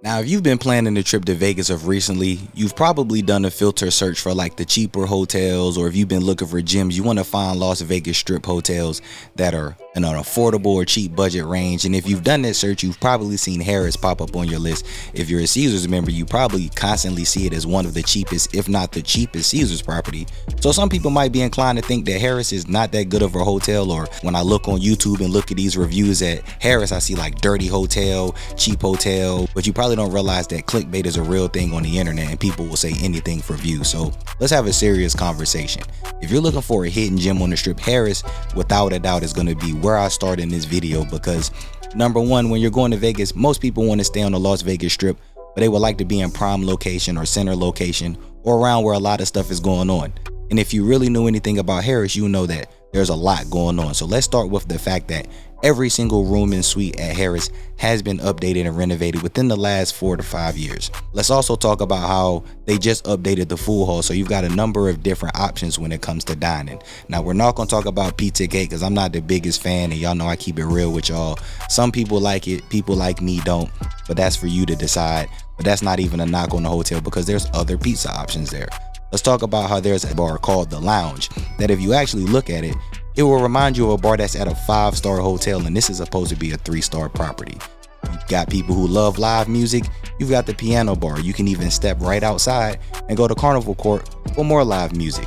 Now, if you've been planning a trip to Vegas of recently, you've probably done a filter search for like the cheaper hotels, or if you've been looking for gyms, you want to find Las Vegas strip hotels that are in an affordable or cheap budget range. And if you've done that search, you've probably seen Harrah's pop up on your list. If you're a Caesars member, you probably constantly see it as one of the cheapest, if not the cheapest Caesars property. So some people might be inclined to think that Harrah's is not that good of a hotel, or when I look on YouTube and look at these reviews at Harrah's, I see like dirty hotel, cheap hotel, but you probably don't realize that clickbait is a real thing on the internet and people will say anything for views. So let's have a serious conversation. If you're looking for a hidden gem on the strip, Harrah's without a doubt is going to be where I start in this video, because number one, when you're going to Vegas, most people want to stay on the Las Vegas strip, but they would like to be in prime location or center location or around where a lot of stuff is going on. And if you really knew anything about Harrah's, you know that there's a lot going on. So let's start with the fact that every single room and suite at Harrah's has been updated and renovated within the last 4 to 5 years. Let's also talk about how they just updated the food hall, so you've got a number of different options when it comes to dining. Now, we're not going to talk about Pizzagate because I'm not the biggest fan, and y'all know I keep it real with y'all. Some people like it, people like me don't, but that's for you to decide. But that's not even a knock on the hotel, because there's other pizza options there. Let's talk about how there's a bar called The Lounge that if you actually look at it, it will remind you of a bar that's at a 5-star hotel, and this is supposed to be a 3-star property. You've got people who love live music. You've got the piano bar. You can even step right outside and go to Carnival Court for more live music.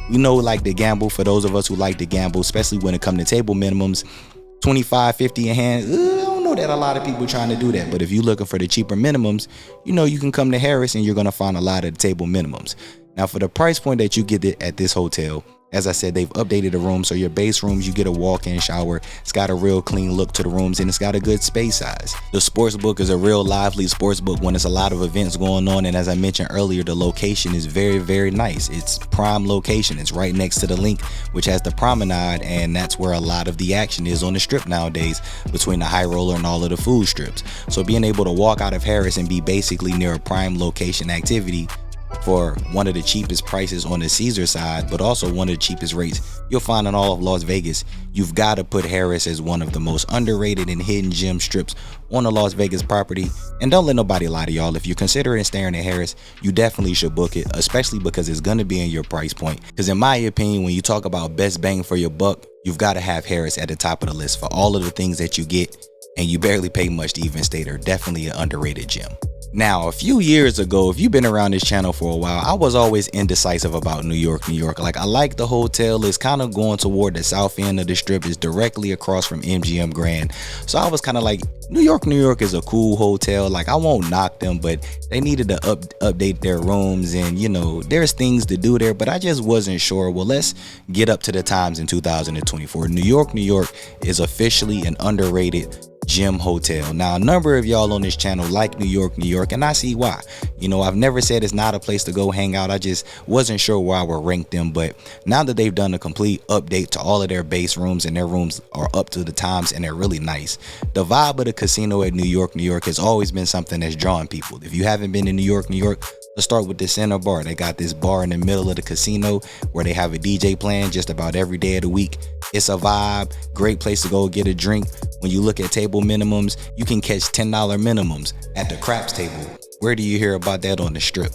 You know, like to gamble, for those of us who like to gamble, especially when it comes to table minimums, 25, 50 a hand. I don't know that a lot of people trying to do that, but if you're looking for the cheaper minimums, you know you can come to Harrah's and you're going to find a lot of the table minimums. Now, for the price point that you get it at this hotel, as I said, they've updated the room. So your base rooms, you get a walk-in shower. It's got a real clean look to the rooms, and it's got a good space size. The sports book is a real lively sports book when there's a lot of events going on. And as I mentioned earlier, the location is very, very nice. It's prime location. It's right next to the link, which has the promenade, and that's where a lot of the action is on the strip nowadays, between the high roller and all of the food strips. So being able to walk out of Harrah's and be basically near a prime location activity for one of the cheapest prices on the Caesar side, but also one of the cheapest rates you'll find in all of Las Vegas, you've got to put Harrah's as one of the most underrated and hidden gem strips on the Las Vegas property. And don't let nobody lie to y'all. If you're considering staying at Harrah's, you definitely should book it, especially because it's going to be in your price point. Because in my opinion, when you talk about best bang for your buck, you've got to have Harrah's at the top of the list for all of the things that you get, and you barely pay much to even stay there. Definitely an underrated gem. Now, a few years ago, if you've been around this channel for a while, I was always indecisive about New York. Like, I like the hotel. It's kind of going toward the south end of the strip. It's directly across from MGM Grand. So I was kind of like, New York is a cool hotel. Like, I won't knock them, but they needed to update their rooms, and you know, there's things to do there, but I just wasn't sure. Well, let's get up to the times in 2024. New York is officially an underrated gem hotel. Now, a number of y'all on this channel like New York, and I see why. You know, I've never said it's not a place to go hang out. I just wasn't sure where I would rank them. But now that they've done a complete update to all of their base rooms, and their rooms are up to the times and they're really nice, the vibe of the casino at New York has always been something that's drawing people. If you haven't been to New York, let's start with the center bar. They got this bar in the middle of the casino where they have a DJ playing just about every day of the week. It's a vibe, great place to go get a drink. When you look at table minimums, you can catch $10 minimums at the craps table. Where do you hear about that on the strip?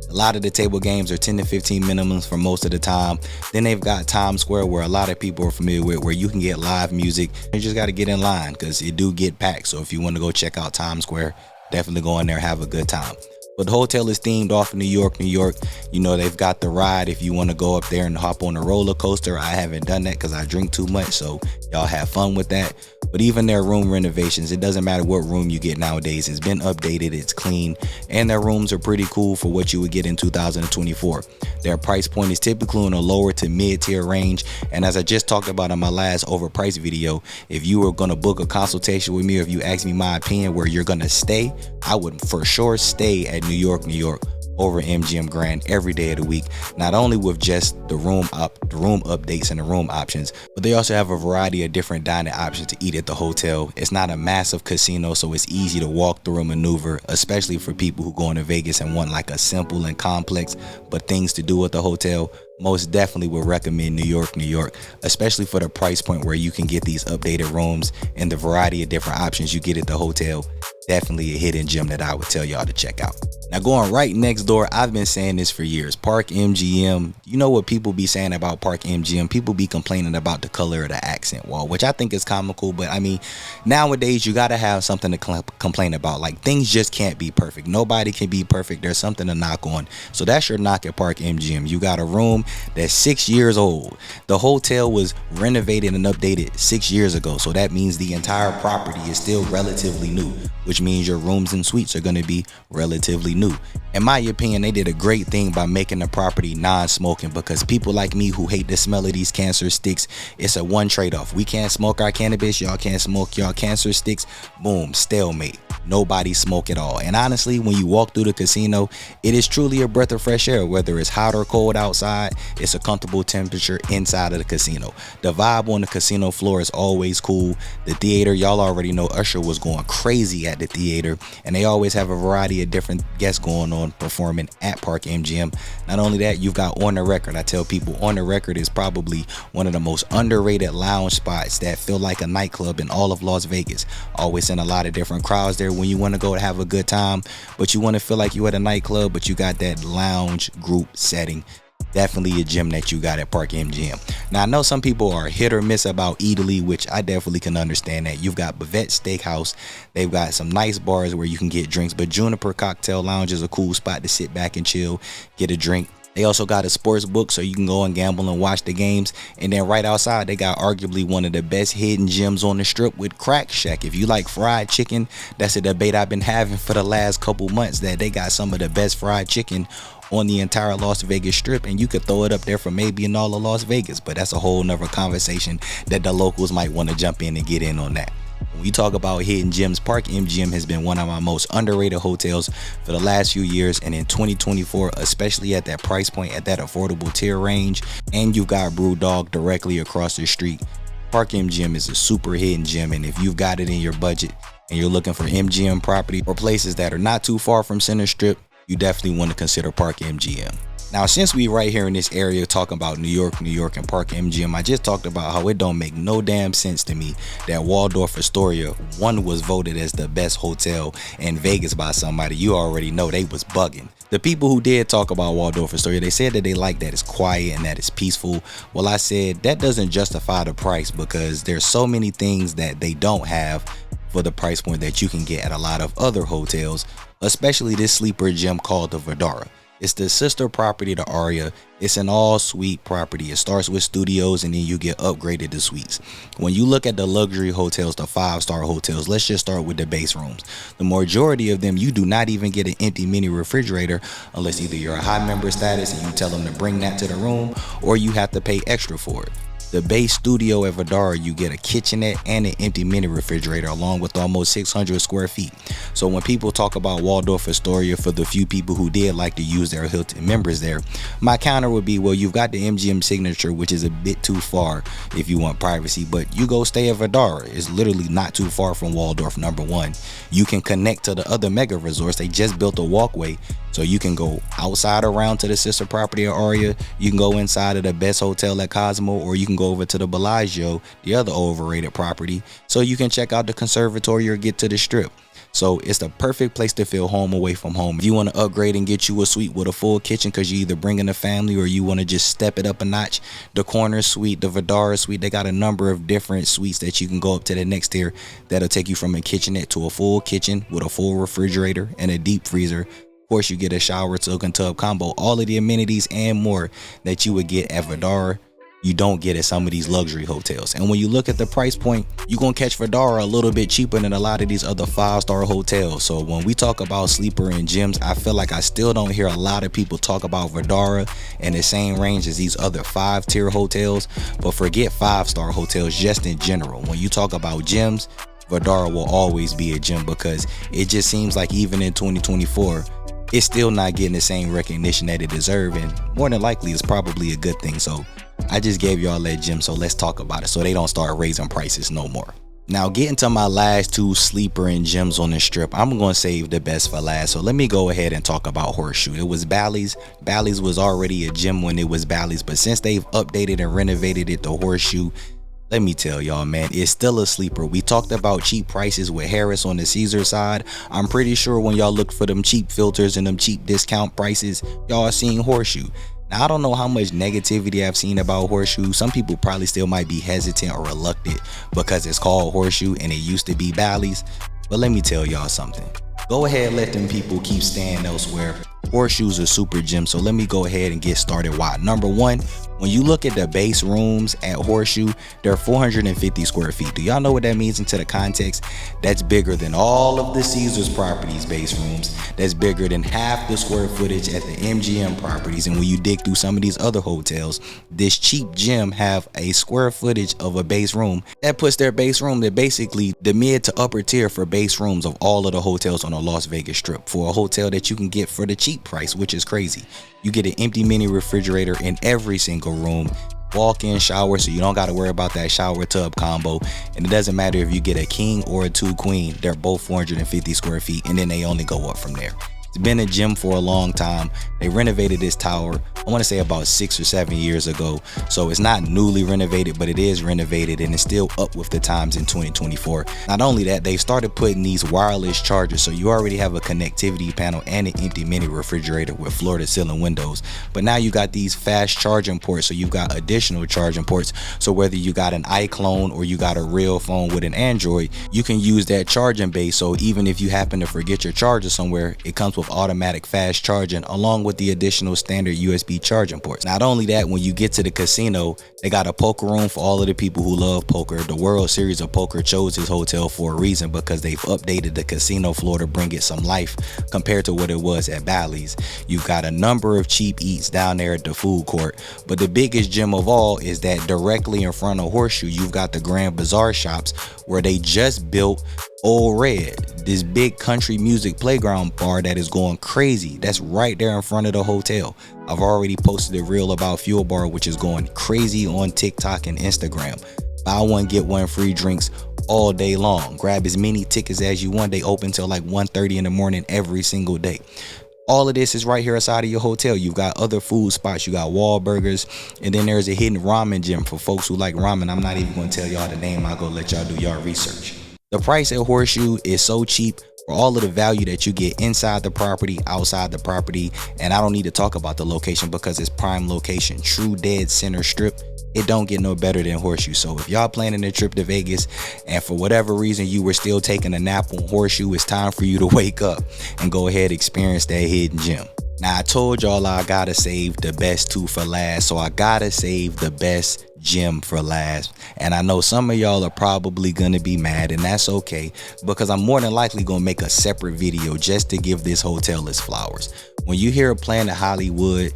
A lot of the table games are 10 to 15 minimums for most of the time. Then they've got Times Square, where a lot of people are familiar with, where you can get live music. You just got to get in line because it do get packed. So if you want to go check out Times Square, definitely go in there, have a good time. But the hotel is themed off of New York. You know, they've got the ride if you want to go up there and hop on a roller coaster. I haven't done that because I drink too much, so y'all have fun with that. But even their room renovations, it doesn't matter what room you get nowadays. It's been updated, it's clean, and their rooms are pretty cool for what you would get in 2024. Their price point is typically in a lower to mid-tier range. And as I just talked about in my last overpriced video, if you were going to book a consultation with me, or if you asked me my opinion where you're going to stay, I would for sure stay at New York over MGM Grand every day of the week, not only with just the room updates and the room options, but they also have a variety of different dining options to eat at the hotel. It's not a massive casino, so it's easy to walk through and maneuver, especially for people who go into Vegas and want like a simple and complex but things to do at the hotel. Most definitely would recommend New York, especially for the price point where you can get these updated rooms and the variety of different options you get at the hotel. Definitely a hidden gem that I would tell y'all to check out. Now, going right next door, I've been saying this for years, Park MGM. You know what people be saying about Park MGM? People be complaining about the color of the accent wall, which I think is comical, but I mean, nowadays you gotta have something to complain about. Like, things just can't be perfect. Nobody can be perfect. There's something to knock on. So that's your knock at Park MGM. You got a room that's 6 years old. The hotel was renovated and updated 6 years ago, so that means the entire property is still relatively new, which means your rooms and suites are going to be relatively new. In my opinion, they did a great thing by making the property non-smoking, because people like me who hate the smell of these cancer sticks, it's a one trade-off. We can't smoke our cannabis, y'all can't smoke y'all cancer sticks. Boom, stalemate. Nobody smoke at all. And honestly, when you walk through the casino, it is truly a breath of fresh air. Whether it's hot or cold outside, it's a comfortable temperature inside of the casino. The vibe on the casino floor is always cool. The theater, y'all already know Usher was going crazy at the theater, and they always have a variety of different guests going on performing at Park MGM. Not only that, you've got On the Record. I tell people On the Record is probably one of the most underrated lounge spots that feel like a nightclub in all of Las Vegas. Always in a lot of different crowds there when you want to go to have a good time, but you want to feel like you at a nightclub, but you got that lounge group setting. Definitely a gem that you got at Park MGM. Now, I know some people are hit or miss about Eataly, which I definitely can understand that. You've got Bavette Steakhouse. They've got some nice bars where you can get drinks, but Juniper Cocktail Lounge is a cool spot to sit back and chill, get a drink. They also got a sports book, so you can go and gamble and watch the games. And then right outside, they got arguably one of the best hidden gems on the strip with Crack Shack. If you like fried chicken, that's a debate I've been having for the last couple months, that they got some of the best fried chicken on the entire Las Vegas Strip, and you could throw it up there for maybe in all of Las Vegas, but that's a whole nother conversation that the locals might want to jump in and get in on that. When we talk about hidden gems, Park MGM has been one of my most underrated hotels for the last few years, and in 2024, especially at that price point, at that affordable tier range, and you got BrewDog directly across the street. Park MGM is a super hidden gem, and if you've got it in your budget and you're looking for MGM property or places that are not too far from Center Strip, you definitely want to consider Park MGM. Now, since we right here in this area talking about New York and Park MGM, I just talked about how it don't make no damn sense to me that Waldorf Astoria, one, was voted as the best hotel in Vegas by somebody. You already know they was bugging. The people who did talk about Waldorf Astoria, they said that they like that it's quiet and that it's peaceful. Well, I said that doesn't justify the price, because there's so many things that they don't have for the price point that you can get at a lot of other hotels, especially this sleeper gem called the Vdara. It's the sister property to Harrah. It's an all-suite property. It starts with studios and then you get upgraded to suites. When you look at the luxury hotels, the 5-star hotels, let's just start with the base rooms. The majority of them, you do not even get an empty mini refrigerator unless either you're a high member status and you tell them to bring that to the room, or you have to pay extra for it. The base studio at Vdara, you get a kitchenette and an empty mini refrigerator along with almost 600 square feet. So when people talk about Waldorf Astoria, for the few people who did like to use their Hilton members there, my counter would be, well, you've got the MGM signature, which is a bit too far if you want privacy, but you go stay at Vdara. It's literally not too far from Waldorf, number one. You can connect to the other mega resorts. They just built a walkway, so you can go outside around to the sister property of Harrah. You can go inside of the best hotel at Cosmo, or you can go over to the Bellagio, the other overrated property, so you can check out the conservatory or get to the Strip. So it's the perfect place to feel home away from home. If you want to upgrade and get you a suite with a full kitchen because you either bringing a family or you want to just step it up a notch, the corner suite, the Vdara suite, they got a number of different suites that you can go up to the next tier that'll take you from a kitchenette to a full kitchen with a full refrigerator and a deep freezer. Of course, you get a shower, soak and tub combo, all of the amenities and more that you would get at Vdara, you don't get at some of these luxury hotels. And when you look at the price point, you're gonna catch Vdara a little bit cheaper than a lot of these other 5-star hotels. So when we talk about sleeper and gems, I feel like I still don't hear a lot of people talk about Vdara in the same range as these other 5-tier hotels. But forget 5-star hotels just in general. When you talk about gems, Vdara will always be a gem, because it just seems like even in 2024, it's still not getting the same recognition that it deserves, and more than likely it's probably a good thing. So I just gave y'all that gem, so let's talk about it so they don't start raising prices no more. Now getting to my last two sleeper and gems on the strip, I'm gonna save the best for last. So let me go ahead and talk about Horseshoe. It was Bally's. Bally's was already a gem when it was Bally's, but since they've updated and renovated it to Horseshoe, let me tell y'all, man, it's still a sleeper. We talked about cheap prices with Harrah on the Caesar side. I'm pretty sure when y'all look for them cheap filters and them cheap discount prices, y'all seen Horseshoe. Now, I don't know how much negativity I've seen about Horseshoe. Some people probably still might be hesitant or reluctant because it's called Horseshoe and it used to be Bally's. But let me tell y'all something. Go ahead and let them people keep staying elsewhere. Horseshoe's a super gem, so let me go ahead and get started. Why? Number one, when you look at the base rooms at Horseshoe, they're 450 square feet. Do y'all know what that means into the context? That's bigger than all of the Caesars properties base rooms. That's bigger than half the square footage at the MGM properties. And when you dig through some of these other hotels, this cheap gem have a square footage of a base room. That puts their base room at basically the mid to upper tier for base rooms of all of the hotels on the Las Vegas Strip, for a hotel that you can get for the cheap price, which is crazy. You get an empty mini refrigerator in every single room, walk-in shower, so you don't got to worry about that shower tub combo. And it doesn't matter if you get a king or a two queen, they're both 450 square feet, and then they only go up from there. It's been a gym for a long time. They renovated this tower, I want to say about 6 or 7 years ago. So it's not newly renovated, but it is renovated and it's still up with the times in 2024. Not only that, they've started putting these wireless chargers. So you already have a connectivity panel and an empty mini refrigerator with floor to ceiling windows. But now you got these fast charging ports. So you've got additional charging ports. So whether you got an iClone or you got a real phone with an Android, you can use that charging base. So even if you happen to forget your charger somewhere, it comes with automatic fast charging along with the additional standard USB charging ports. Not only that, when you get to the casino, they got a poker room for all of the people who love poker. The World Series of Poker chose this hotel for a reason, because they've updated the casino floor to bring it some life compared to what it was at Bally's. You've got a number of cheap eats down there at the food court, but the biggest gem of all is that directly in front of Horseshoe, you've got the Grand Bazaar shops where they just built Old Red, this big country music playground bar that is going crazy. That's right there in front of the hotel. I've already posted a reel about Fuel Bar, which is going crazy on TikTok and Instagram. Buy one, get one free drinks all day long. Grab as many tickets as you want. They open till like 1:30 in the morning every single day. All of this is right here outside of your hotel. You've got other food spots. You got Wahlburgers, and then there's a hidden ramen gym for folks who like ramen. I'm not even going to tell y'all the name. I'll go let y'all do y'all research. The price at Horseshoe is so cheap for all of the value that you get inside the property, outside the property. And I don't need to talk about the location because it's prime location, true dead center strip. It don't get no better than Horseshoe. So if y'all planning a trip to Vegas and for whatever reason you were still taking a nap on Horseshoe, it's time for you to wake up and go ahead and experience that hidden gem. Now, I told y'all I gotta save the best two for last, so I gotta save the best gem for last. And I know some of y'all are probably gonna be mad, and that's okay, because I'm more than likely gonna make a separate video just to give this hotel its flowers. When you hear Planet Hollywood,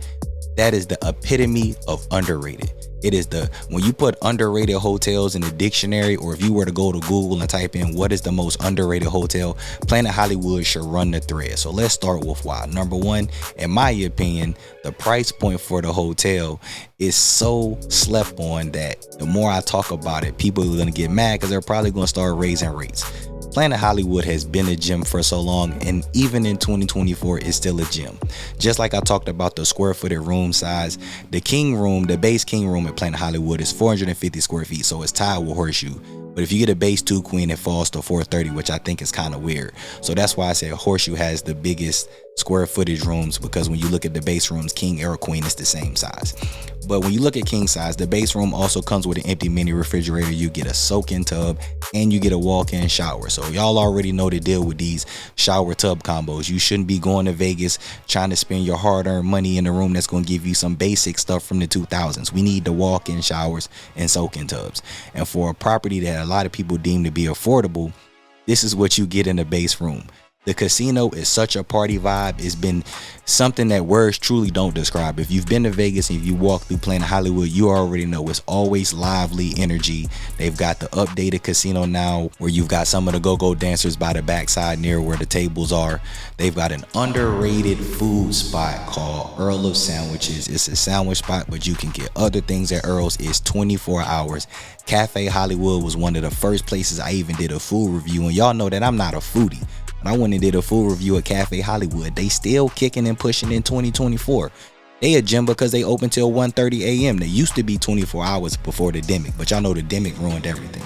that is the epitome of underrated. It is when you put underrated hotels in the dictionary, or if you were to go to Google and type in what is the most underrated hotel, Planet Hollywood should run the thread. So let's start with why. Number one, in my opinion, the price point for the hotel is so slept on that the more I talk about it, people are going to get mad because they're probably going to start raising rates. Planet Hollywood has been a gem for so long, and even in 2024 it's still a gem. Just like I talked about the square footed room size, the king room, the base king room at Planet Hollywood is 450 square feet, so it's tied with Horseshoe. But if you get a base 2 queen, it falls to 430, which I think is kind of weird. So that's why I said Horseshoe has the biggest square footage rooms, because when you look at the base rooms, king or queen, it's the same size. But when you look at king size, the base room also comes with an empty mini refrigerator. You get a soak-in tub and you get a walk-in shower. So y'all already know the deal with these shower tub combos. You shouldn't be going to Vegas trying to spend your hard-earned money in a room that's going to give you some basic stuff from the 2000s. We need the walk-in showers and soak-in tubs. And for a property that a lot of people deem to be affordable, this is what you get in the base room. The casino is such a party vibe. It's been something that words truly don't describe. If you've been to Vegas and if you walk through Planet Hollywood, you already know it's always lively energy. They've got the updated casino now where you've got some of the go-go dancers by the backside near where the tables are. They've got an underrated food spot called Earl of Sandwiches. It's a sandwich spot, but you can get other things at Earl's. It's 24 hours. Cafe Hollywood was one of the first places I even did a food review, and y'all know that I'm not a foodie. I went and did a full review at Cafe Hollywood. They still kicking and pushing in 2024. They a gym because they open till 1:30 a.m. They used to be 24 hours before the demic, but y'all know the demic ruined everything.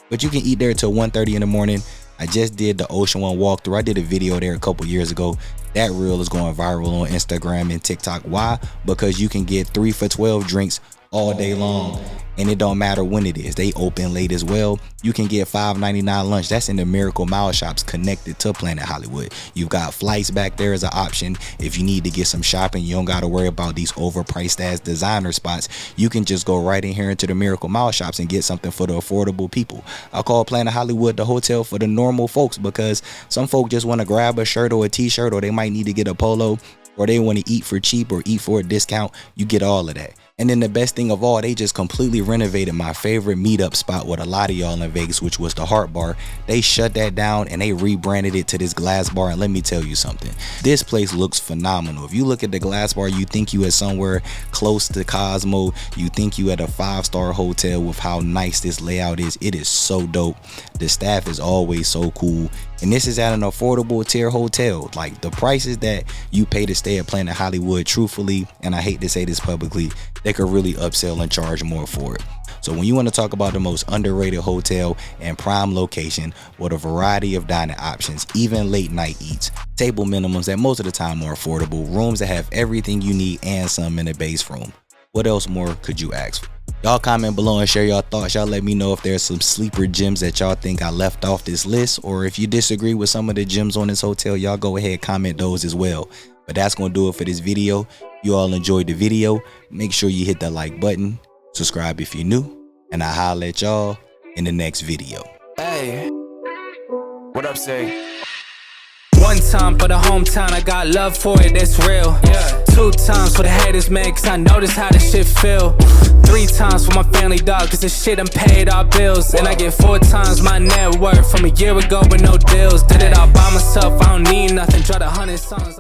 But you can eat there till 1:30 in the morning. I just did the Ocean One walkthrough. I did a video there a couple years ago. That reel is going viral on Instagram and TikTok. Why? Because you can get 3 for $12 drinks all day long, and it don't matter when it is. They open late as well. You can get $5.99 lunch. That's in the Miracle Mile shops connected to Planet Hollywood. You've got flights back there as an option. If you need to get some shopping, you don't got to worry about these overpriced ass designer spots. You can just go right in here into the Miracle Mile shops and get something for the affordable people. I call Planet Hollywood the hotel for the normal folks, because some folk just want to grab a shirt or a t-shirt, or they might need to get a polo, or they want to eat for cheap or eat for a discount. You get all of that. And then the best thing of all, they just completely renovated my favorite meetup spot with a lot of y'all in Vegas, which was the Heart Bar. They shut that down and they rebranded it to this Glass Bar. And let me tell you something, this place looks phenomenal. If you look at the Glass Bar, you think you at somewhere close to Cosmo. You think you at a 5-star hotel with how nice this layout is. It is so dope. The staff is always so cool. And this is at an affordable tier hotel. Like, the prices that you pay to stay at Planet Hollywood, truthfully, and I hate to say this publicly, they could really upsell and charge more for it. So when you want to talk about the most underrated hotel and prime location with a variety of dining options, even late night eats, table minimums that most of the time are affordable, rooms that have everything you need and some in the base room, what else more could you ask for? Y'all comment below and share your thoughts. Y'all let me know if there's some sleeper gems that y'all think I left off this list, or if you disagree with some of the gems on this hotel, y'all go ahead, comment those as well. But that's gonna do it for this video. You all enjoyed the video, make sure you hit that like button, subscribe if you're new, and I'll holler at y'all in the next video. Hey, what up, say? One time for the hometown, I got love for it, that's real. 2 times for the haters, man, cause I notice how this shit feel. 3 times for my family, dog, cause this shit done paid our bills. And I get 4 times my net worth from a year ago with no deals. Did it all by myself, I don't need nothing, dropped 100 songs.